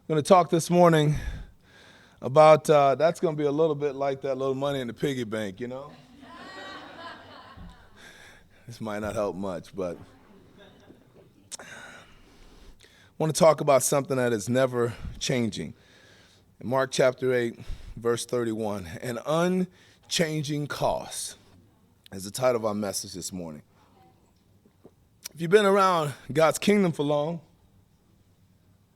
going to talk this morning about that's going to be a little bit like that little money in the piggy bank, you know. This might not help much, but I want to talk about something that is never changing. In Mark chapter 8, verse 31, an unchanging cost is the title of our message this morning. If you've been around God's kingdom for long,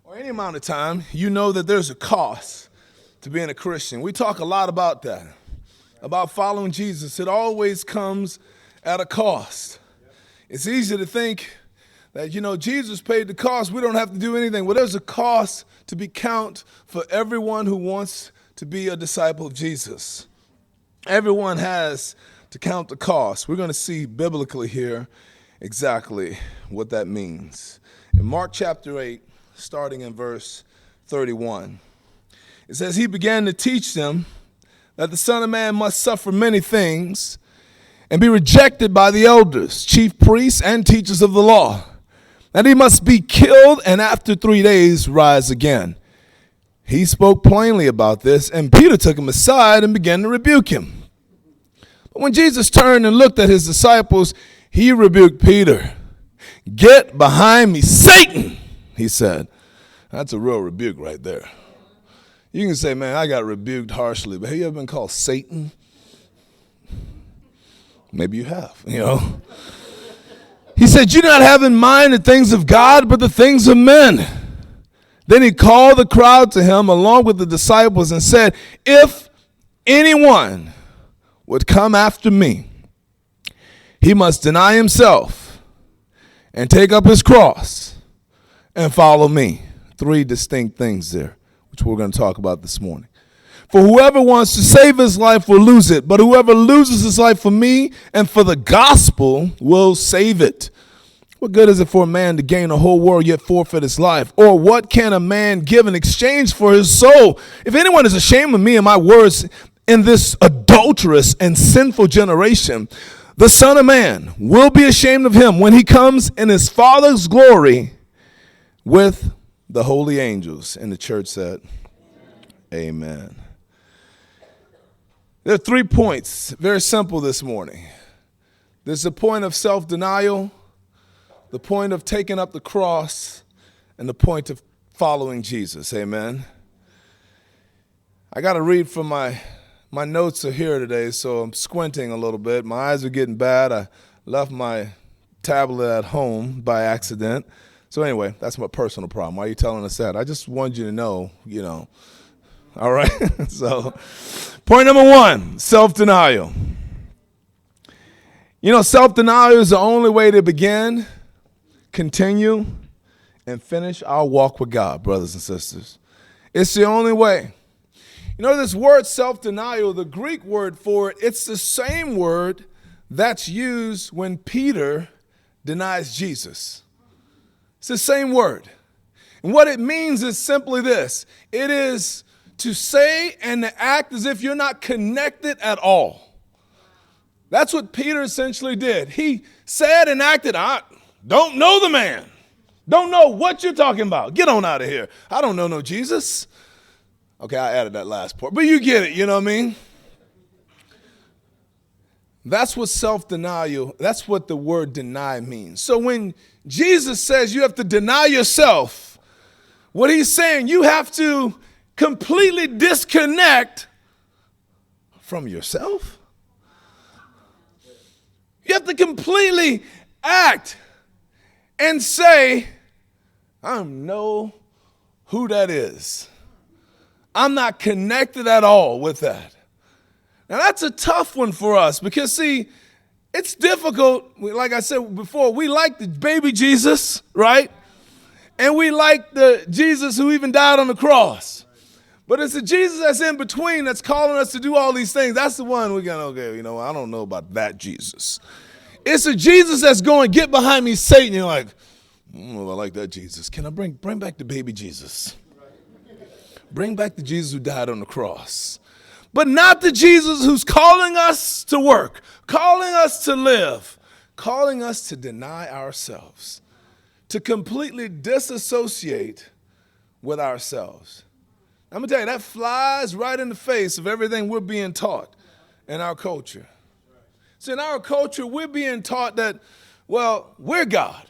or any amount of time, you know that there's a cost to being a Christian. We talk a lot about that, about following Jesus. It always comes at a cost. It's easy to think that, Jesus paid the cost. We don't have to do anything. Well, there's a cost to be count for everyone who wants to be a disciple of Jesus. Everyone has to count the cost. We're going to see biblically here exactly what that means. In Mark chapter 8, starting in verse 31, it says, he began to teach them that the Son of Man must suffer many things and be rejected by the elders, chief priests, and teachers of the law, that he must be killed and after 3 days rise again. He spoke plainly about this, and Peter took him aside and began to rebuke him. But when Jesus turned and looked at his disciples, he rebuked Peter. "Get behind me, Satan," he said. That's a real rebuke right there. You can say, man, I got rebuked harshly, but have you ever been called Satan? Maybe you have, He said, you do not have in mind the things of God, but the things of men. Then he called the crowd to him along with the disciples and said, if anyone would come after me, he must deny himself and take up his cross and follow me. 3 distinct things there, which we're going to talk about this morning. For whoever wants to save his life will lose it, but whoever loses his life for me and for the gospel will save it. What good is it for a man to gain the whole world yet forfeit his life? Or what can a man give in exchange for his soul? If anyone is ashamed of me and my words in this adulterous and sinful generation, the Son of Man will be ashamed of him when he comes in his Father's glory with the holy angels. And the church said, amen. There are 3 points, very simple this morning. There's the point of self-denial, the point of taking up the cross, and the point of following Jesus. Amen. I got to read from my notes are here today, so I'm squinting a little bit. My eyes are getting bad. I left my tablet at home by accident. So anyway, that's my personal problem. Why are you telling us that? I just wanted you to know, All right. So point number 1, self-denial. Self-denial is the only way to begin, continue, and finish our walk with God, brothers and sisters. It's the only way. This word self-denial, the Greek word for it, it's the same word that's used when Peter denies Jesus. It's the same word. And what it means is simply this. It is to say and to act as if you're not connected at all. That's what Peter essentially did. He said and acted, I don't know the man. Don't know what you're talking about. Get on out of here. I don't know no Jesus. Okay, I added that last part, but you get it, you know what I mean? That's what self-denial, that's what the word deny means. So when Jesus says you have to deny yourself, what he's saying, you have to completely disconnect from yourself. You have to completely act and say, I don't know who that is. I'm not connected at all with that. Now, that's a tough one for us because, see, it's difficult. Like I said before, we like the baby Jesus, right? And we like the Jesus who even died on the cross. But it's the Jesus that's in between that's calling us to do all these things. That's the one we're going, okay, I don't know about that Jesus. It's a Jesus that's going, get behind me, Satan. You're like, I don't know if I like that Jesus. Can I bring back the baby Jesus? Bring back the Jesus who died on the cross. But not the Jesus who's calling us to work, calling us to live, calling us to deny ourselves, to completely disassociate with ourselves. I'm going to tell you, that flies right in the face of everything we're being taught in our culture. So in our culture, we're being taught that, well, we're God.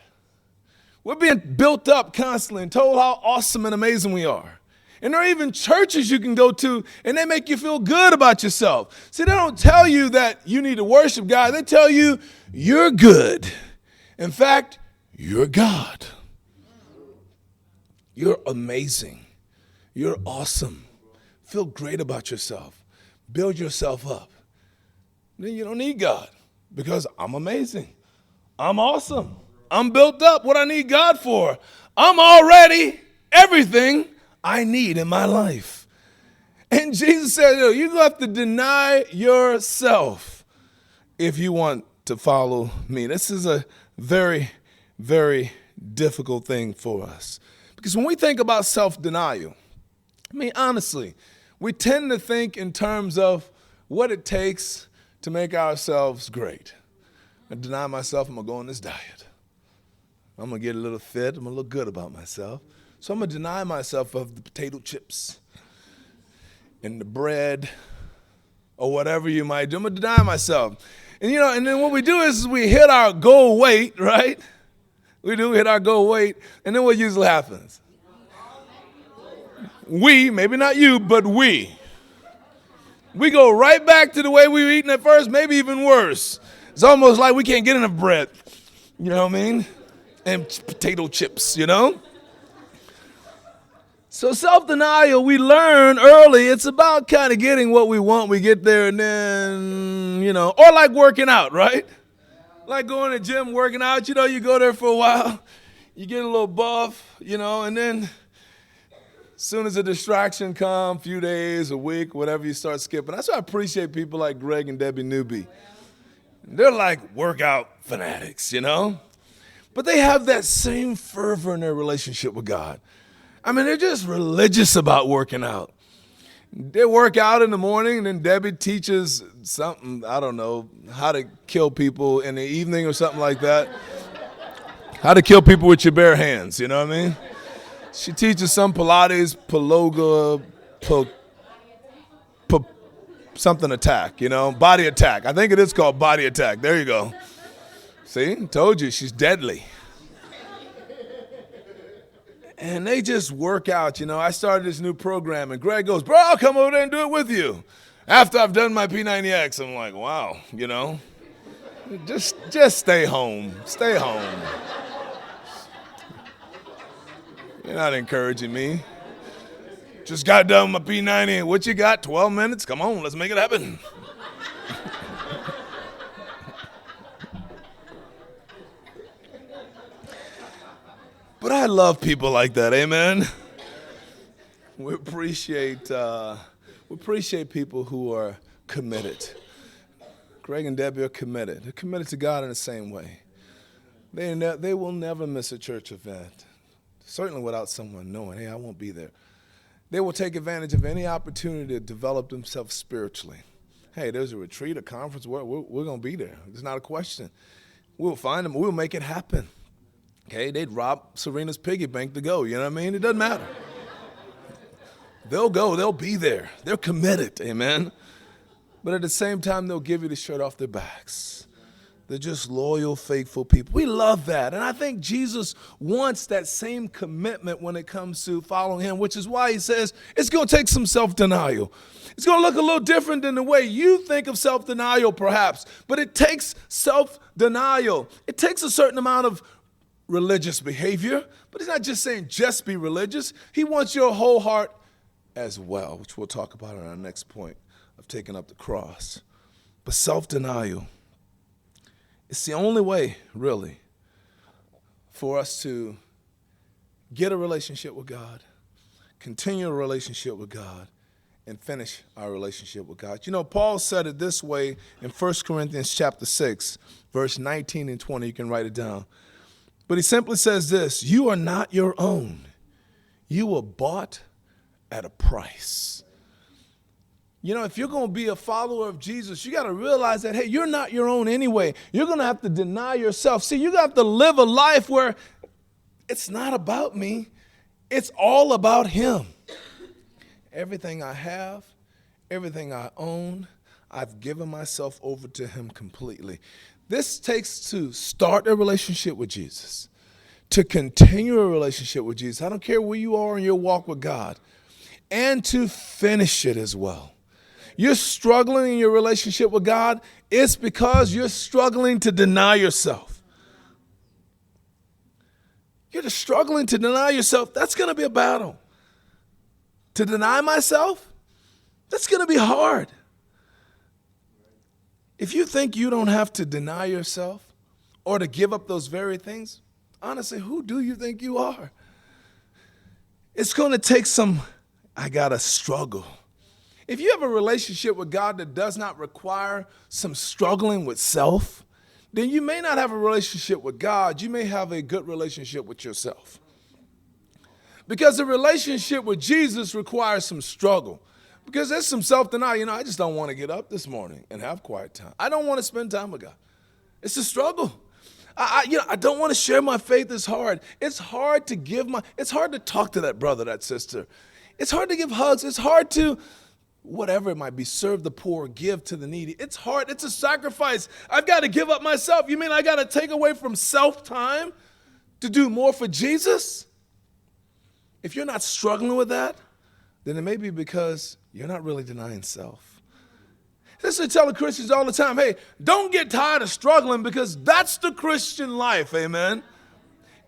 We're being built up constantly and told how awesome and amazing we are. And there are even churches you can go to, and they make you feel good about yourself. See, they don't tell you that you need to worship God. They tell you you're good. In fact, you're God. You're amazing. You're awesome. Feel great about yourself. Build yourself up. Then you don't need God because I'm amazing. I'm awesome. I'm built up. What I need God for? I'm already everything I need in my life. And Jesus said, you're going to have to deny yourself if you want to follow me. This is a very, very difficult thing for us. Because when we think about self-denial, I mean, honestly, we tend to think in terms of what it takes to make ourselves great. I deny myself, I'm going to go on this diet. I'm going to get a little fit, I'm going to look good about myself. So I'm going to deny myself of the potato chips and the bread or whatever you might do. I'm going to deny myself. And, and then what we do is we hit our goal weight, right? We hit our goal weight, and then what usually happens? We, maybe not you, but we go right back to the way we were eating at first, maybe even worse. It's almost like we can't get enough bread, you know what I mean? And potato chips, So self-denial, we learn early, it's about kind of getting what we want. We get there and then, or like working out, right? Like going to the gym, working out, you go there for a while, you get a little buff, and then as soon as a distraction comes, a few days, a week, whatever, you start skipping. That's why I appreciate people like Greg and Debbie Newby. They're like workout fanatics, But they have that same fervor in their relationship with God. I mean, they're just religious about working out. They work out in the morning, and then Debbie teaches something, I don't know, how to kill people in the evening or something like that. How to kill people with your bare hands, you know what I mean? She teaches some Pilates, something attack, body attack. I think it is called body attack. There you go. See, told you, she's deadly. And they just work out, I started this new program, and Greg goes, bro, I'll come over there and do it with you. After I've done my P90X, I'm like, wow, just stay home. Stay home. You're not encouraging me. Just got done with my P90. What you got? 12 minutes? Come on, let's make it happen. But I love people like that, amen? We appreciate people who are committed. Greg and Debbie are committed. They're committed to God in the same way. They will never miss a church event. Certainly without someone knowing, hey, I won't be there. They will take advantage of any opportunity to develop themselves spiritually. Hey, there's a retreat, a conference, we're going to be there. It's not a question. We'll find them. We'll make it happen. Okay, they'd rob Serena's piggy bank to go. You know what I mean? It doesn't matter. They'll go. They'll be there. They're committed. Amen. But at the same time, they'll give you the shirt off their backs. They're just loyal, faithful people. We love that. And I think Jesus wants that same commitment when it comes to following him, which is why he says it's going to take some self-denial. It's going to look a little different than the way you think of self-denial, perhaps. But it takes self-denial. It takes a certain amount of religious behavior. But he's not just saying just be religious. He wants your whole heart as well, which we'll talk about in our next point of taking up the cross. But self-denial. It's the only way, really, for us to get a relationship with God, continue a relationship with God, and finish our relationship with God. Paul said it this way in 1 Corinthians chapter 6, verse 19 and 20. You can write it down. But he simply says this, you are not your own. You were bought at a price. If you're going to be a follower of Jesus, you got to realize that, hey, you're not your own anyway. You're going to have to deny yourself. See, you got to live a life where it's not about me. It's all about him. Everything I have, everything I own, I've given myself over to him completely. This takes to start a relationship with Jesus, to continue a relationship with Jesus. I don't care where you are in your walk with God, and to finish it as well. You're struggling in your relationship with God, it's because you're struggling to deny yourself. You're just struggling to deny yourself. That's going to be a battle. To deny myself, that's going to be hard. If you think you don't have to deny yourself or to give up those very things, honestly, who do you think you are? It's going to take I got to struggle. If you have a relationship with God that does not require some struggling with self, then you may not have a relationship with God. You may have a good relationship with yourself. Because a relationship with Jesus requires some struggle. Because there's some self-denial. I just don't want to get up this morning and have quiet time. I don't want to spend time with God. It's a struggle. I don't want to share my faith. It's hard. It's hard to talk to that brother, that sister. It's hard to give hugs. It's hard to, whatever it might be, serve the poor, give to the needy. It's hard. It's a sacrifice. I've got to give up myself. You mean I got to take away from self-time to do more for Jesus? If you're not struggling with that, then it may be because you're not really denying self. This is telling Christians all the time, hey, don't get tired of struggling because that's the Christian life, amen?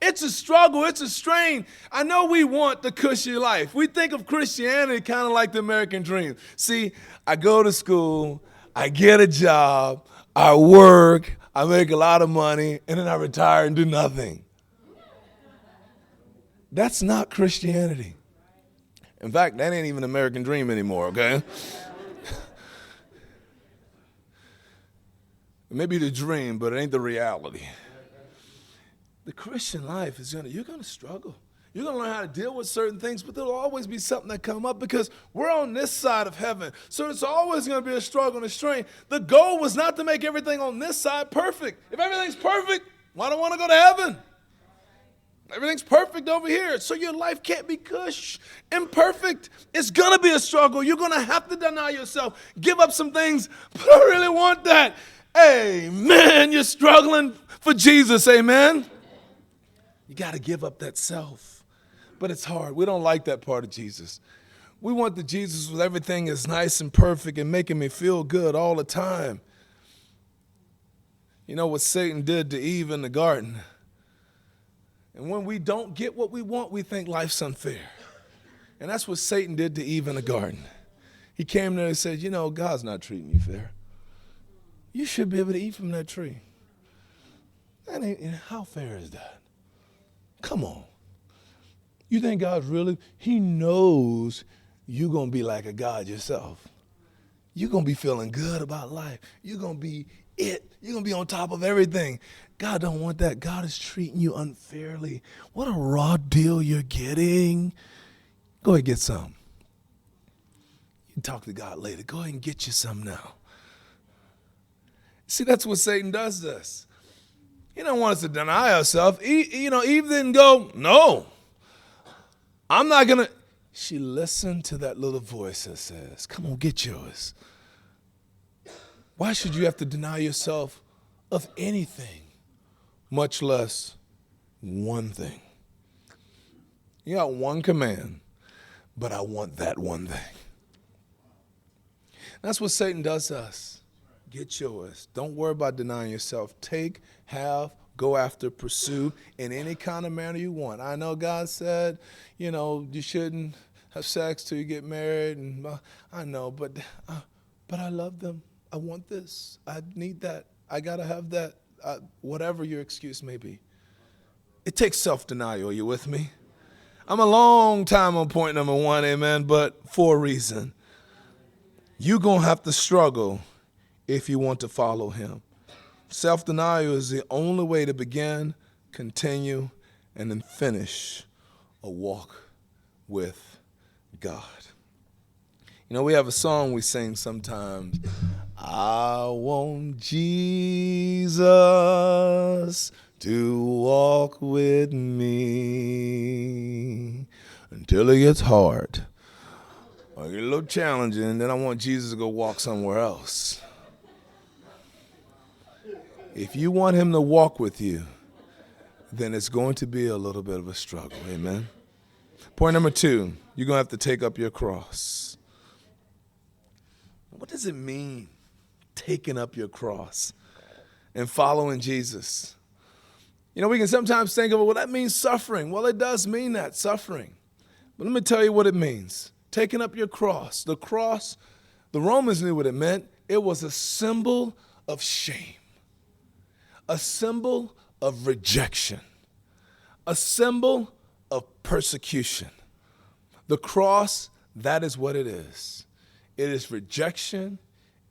It's a struggle. It's a strain. I know we want the cushy life. We think of Christianity kind of like the American dream. See, I go to school, I get a job, I work, I make a lot of money, and then I retire and do nothing. That's not Christianity. In fact, that ain't even an American dream anymore, okay? Maybe the dream, but it ain't the reality. The Christian life is you're going to struggle. You're going to learn how to deal with certain things, but there'll always be something that come up because we're on this side of heaven. So it's always going to be a struggle and a strain. The goal was not to make everything on this side perfect. If everything's perfect, why do I want to go to heaven? Everything's perfect over here. So your life can't be cush, imperfect. It's going to be a struggle. You're going to have to deny yourself, give up some things, but I really want that. Amen. You're struggling for Jesus. Amen. You got to give up that self. But it's hard. We don't like that part of Jesus. We want the Jesus with everything is nice and perfect and making me feel good all the time. You know what Satan did to Eve in the garden? And when we don't get what we want, we think life's unfair. And that's what Satan did to Eve in the garden. He came there and said, God's not treating you fair. You should be able to eat from that tree. How fair is that? Come on. You think God's he knows you're going to be like a God yourself. You're going to be feeling good about life. You're going to be it. You're going to be on top of everything. God don't want that. God is treating you unfairly. What a raw deal you're getting. Go ahead and get some. You can talk to God later. Go ahead and get you some now. See, that's what Satan does to us. He don't want us to deny ourselves. Eve didn't go, no, I'm not going to. She listened to that little voice that says, come on, get yours. Why should you have to deny yourself of anything, much less one thing? You got one command, but I want that one thing. That's what Satan does to us. Get yours. Don't worry about denying yourself. Take, have, go after, pursue in any kind of manner you want. I know God said, you shouldn't have sex till you get married. And I know, but I love them. I want this. I need that. I got to have that. Whatever your excuse may be. It takes self-denial. Are you with me? I'm a long time on point number 1, amen, but for a reason. You're going to have to struggle if you want to follow him. Self-denial is the only way to begin, continue, and then finish a walk with God. We have a song we sing sometimes. I want Jesus to walk with me until it gets hard or get a little challenging, and then I want Jesus to go walk somewhere else. If you want him to walk with you, then it's going to be a little bit of a struggle. Amen. Point number 2, you're going to have to take up your cross. What does it mean, taking up your cross and following Jesus? You know, we can sometimes think of, well, that means suffering. Well, it does mean that, suffering. But let me tell you what it means. Taking up your cross. The cross, the Romans knew what it meant. It was a symbol of shame, a symbol of rejection, a symbol of persecution. The cross, that is what it is. It is rejection,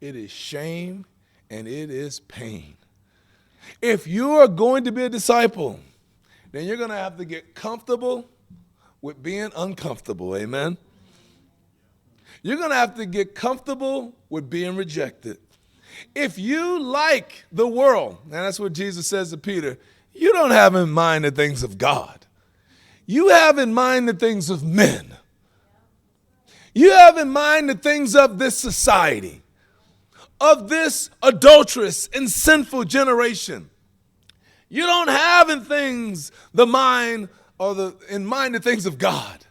it is shame, and it is pain. If you are going to be a disciple, then you're going to have to get comfortable with being uncomfortable. Amen. You're going to have to get comfortable with being rejected. If you like the world, and that's what Jesus says to Peter, you don't have in mind the things of God. You have in mind the things of men. You have in mind the things of this society, of this adulterous and sinful generation. You don't have in mind the things of God.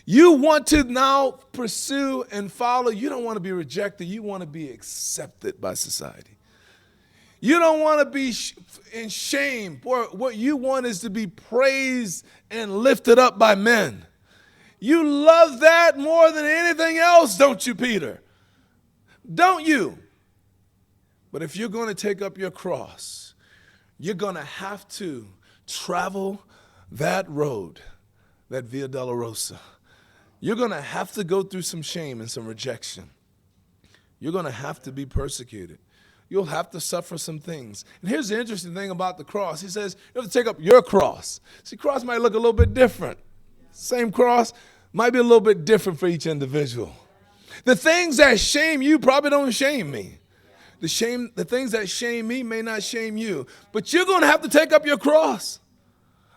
You want to now pursue and follow. You don't want to be rejected. You want to be accepted by society. You don't want to be in shame. What you want is to be praised and lifted up by men. You love that more than anything else, don't you, Peter? Don't you? But if you're going to take up your cross, you're going to have to travel that road, that Via Dolorosa. You're going to have to go through some shame and some rejection. You're going to have to be persecuted. You'll have to suffer some things. And here's the interesting thing about the cross. He says you have to take up your cross. See, cross might look a little bit different. Same cross might be a little bit different for each individual. The things that shame you probably don't shame me. The things that shame me may not shame you. But you're going to have to take up your cross.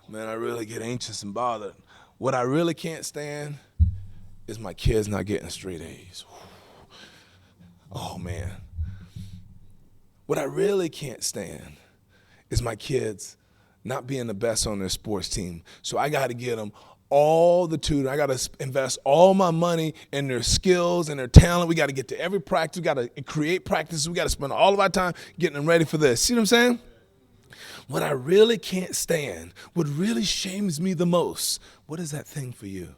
Man, I really get anxious and bothered. What I really can't stand is my kids not getting straight A's. Oh, man. What I really can't stand is my kids not being the best on their sports team. So I got to get them all the tutoring. I got to invest all my money in their skills and their talent. We got to get to every practice. We got to create practices. We got to spend all of our time getting them ready for this. See what I'm saying? What I really can't stand, what really shames me the most, what is that thing for you?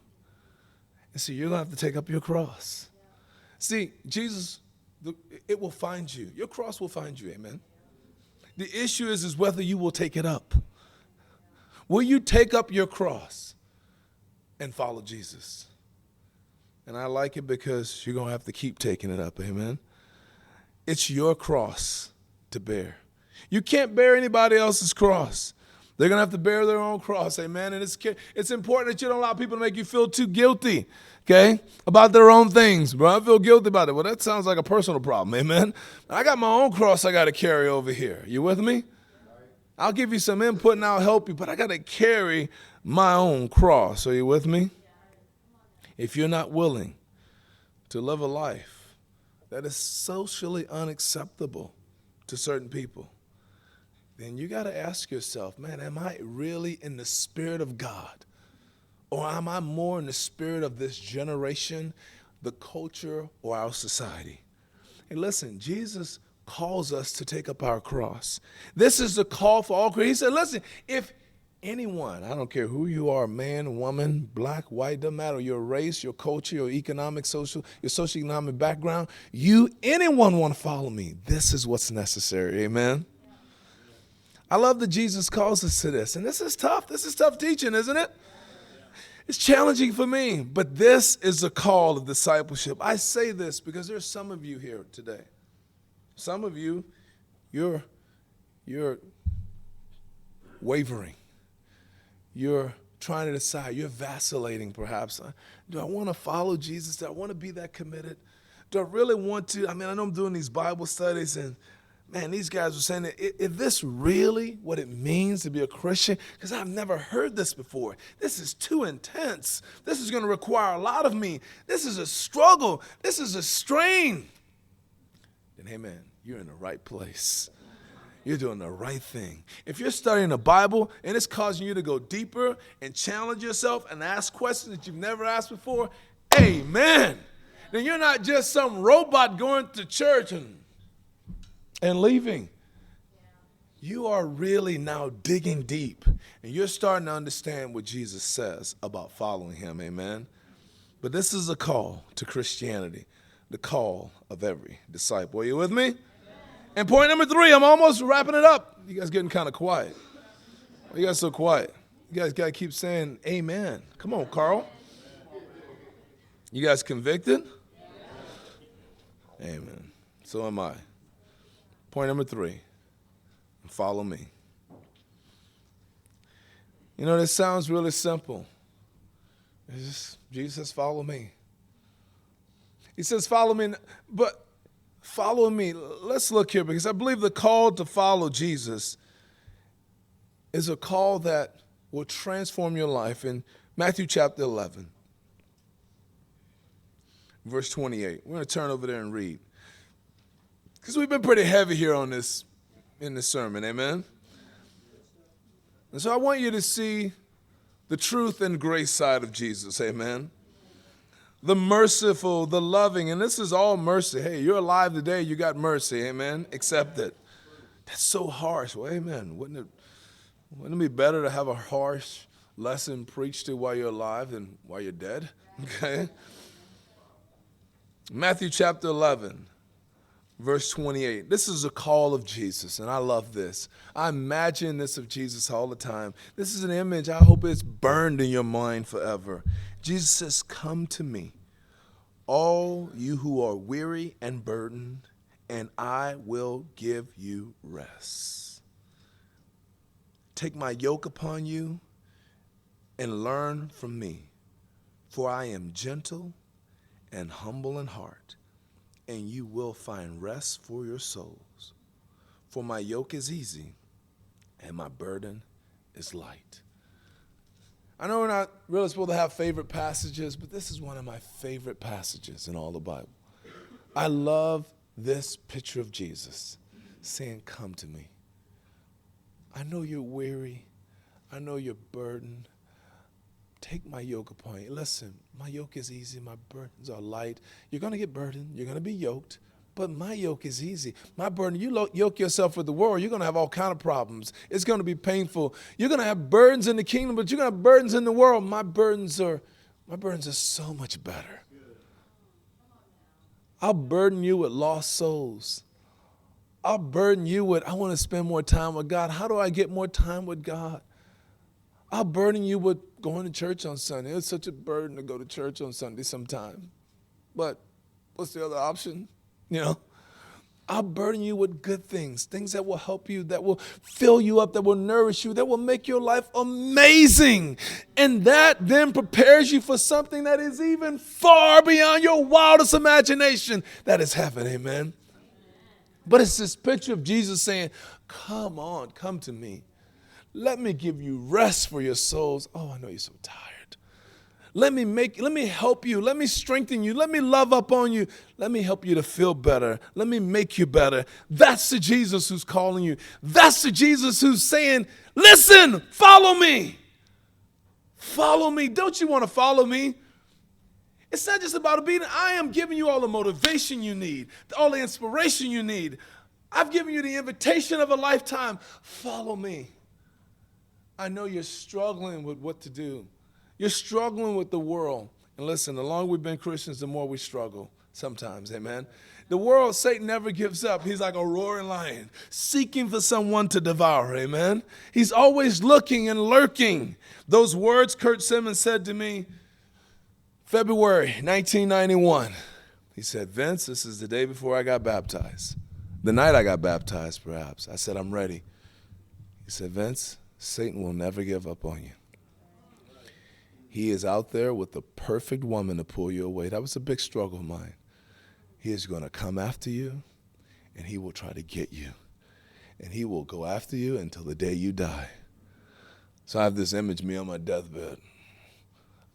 And so you're going to have to take up your cross. See, Jesus, it will find you. Your cross will find you, amen? The issue is whether you will take it up. Will you take up your cross and follow Jesus? And I like it because you're going to have to keep taking it up, amen? It's your cross to bear. You can't bear anybody else's cross. They're going to have to bear their own cross, amen? And it's important that you don't allow people to make you feel too guilty, okay, about their own things. Bro, I feel guilty about it. Well, that sounds like a personal problem, amen? I got my own cross I got to carry over here. You with me? I'll give you some input and I'll help you, but I got to carry my own cross. Are you with me? If you're not willing to live a life that is socially unacceptable to certain people, then you got to ask yourself, man, am I really in the spirit of God? Or am I more in the spirit of this generation, the culture, or our society? Hey, listen, Jesus calls us to take up our cross. This is the call for all creation. He said, listen, if anyone, I don't care who you are, man, woman, black, white, doesn't matter, your race, your culture, your economic, social, your socioeconomic background, anyone want to follow me, this is what's necessary, amen? I love that Jesus calls us to this. And this is tough. This is tough teaching, isn't it? It's challenging for me. But this is the call of discipleship. I say this because there's some of you here today. Some of you, you're wavering. You're trying to decide. You're vacillating, perhaps. Do I want to follow Jesus? Do I want to be that committed? Do I really want to? I mean, I know I'm doing these Bible studies, man, these guys were saying, is this really what it means to be a Christian? Because I've never heard this before. This is too intense. This is going to require a lot of me. This is a struggle. This is a strain. Then, hey, man, you're in the right place. You're doing the right thing. If you're studying the Bible and it's causing you to go deeper and challenge yourself and ask questions that you've never asked before, amen. Then you're not just some robot going to church and leaving. You are really now digging deep, and you're starting to understand what Jesus says about following him, amen? But this is a call to Christianity, the call of every disciple. Are you with me? And point number 3, I'm almost wrapping it up. You guys getting kind of quiet. Why you guys so quiet? You guys got to keep saying amen. Come on, Carl. You guys convicted? Amen. So am I. Point number 3, follow me. You know, this sounds really simple. It's just, Jesus says, follow me. He says, follow me, but follow me. Let's look here, because I believe the call to follow Jesus is a call that will transform your life. In Matthew chapter 11, verse 28. We're going to turn over there and read, because we've been pretty heavy here on this in this sermon, amen? And so I want you to see the truth and grace side of Jesus, amen? The merciful, the loving, and this is all mercy. Hey, you're alive today, you got mercy, amen? Accept it. That's so harsh. Well, amen. Wouldn't it be better to have a harsh lesson preached to while you're alive than while you're dead? Okay? Matthew chapter 11, verse 28. This is a call of Jesus, and I love this. I imagine this of Jesus all the time. This is an image. I hope it's burned in your mind forever. Jesus says, come to me, all you who are weary and burdened, and I will give you rest. Take my yoke upon you and learn from me, for I am gentle and humble in heart, and you will find rest for your souls. For my yoke is easy and my burden is light. I know we're not really supposed to have favorite passages, but this is one of my favorite passages in all the Bible. I love this picture of Jesus saying, come to me. I know you're weary. I know you're burdened. Take my yoke upon you. Listen, my yoke is easy. My burdens are light. You're going to get burdened. You're going to be yoked. But my yoke is easy. My burden, you yoke yourself with the world, you're going to have all kinds of problems. It's going to be painful. You're going to have burdens in the kingdom, but you're going to have burdens in the world. My burdens are so much better. I'll burden you with lost souls. I'll burden you with, I want to spend more time with God. How do I get more time with God? I'll burden you with going to church on Sunday. It's such a burden to go to church on Sunday sometimes. But what's the other option? You know, I'll burden you with good things, things that will help you, that will fill you up, that will nourish you, that will make your life amazing. And that then prepares you for something that is even far beyond your wildest imagination. That is heaven, amen? But it's this picture of Jesus saying, come on, come to me. Let me give you rest for your souls. Oh, I know you're so tired. Let me help you. Let me strengthen you. Let me love up on you. Let me help you to feel better. Let me make you better. That's the Jesus who's calling you. That's the Jesus who's saying, listen, follow me. Follow me. Don't you want to follow me? It's not just about obedience. I am giving you all the motivation you need, all the inspiration you need. I've given you the invitation of a lifetime. Follow me. I know you're struggling with what to do. You're struggling with the world. And listen, the longer we've been Christians, the more we struggle sometimes, amen? The world, Satan never gives up. He's like a roaring lion, seeking for someone to devour, amen? He's always looking and lurking. Those words Kurt Simmons said to me, February 1991. He said, Vince, this is the day before I got baptized. The night I got baptized, perhaps. I said, I'm ready. He said, Vince, Satan will never give up on you. He is out there with the perfect woman to pull you away. That was a big struggle of mine. He is going to come after you, and he will try to get you. And he will go after you until the day you die. So I have this image of me on my deathbed.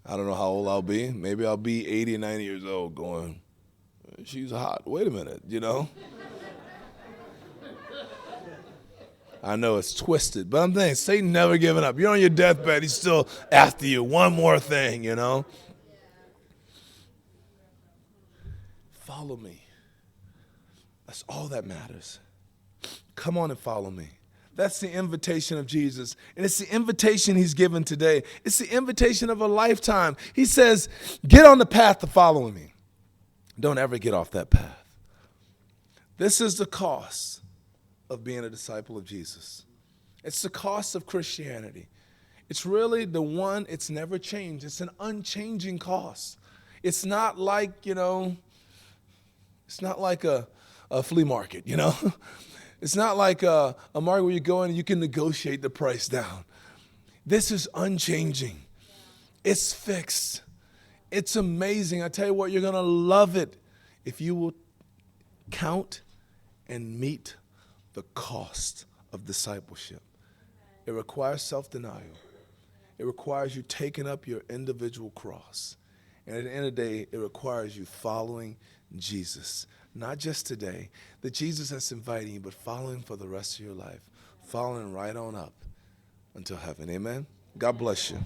I don't know how old I'll be. Maybe I'll be 80 or 90 years old going, she's hot. Wait a minute, you know? I know it's twisted, but I'm saying Satan never giving up. You're on your deathbed, he's still after you. One more thing, you know? Follow me. That's all that matters. Come on and follow me. That's the invitation of Jesus. And it's the invitation he's given today. It's the invitation of a lifetime. He says, get on the path to following me. Don't ever get off that path. This is the cost of being a disciple of Jesus. It's the cost of Christianity. It's really the one, it's never changed. It's an unchanging cost. It's not like, it's not like a flea market, It's not like a market where you go in and you can negotiate the price down. This is unchanging. It's fixed. It's amazing. I tell you what, you're going to love it if you will count and meet the cost of discipleship. It requires self-denial. It requires you taking up your individual cross. And at the end of the day, it requires you following Jesus. Not just today, that Jesus is inviting you, but following for the rest of your life. Following right on up until heaven. Amen? God bless you.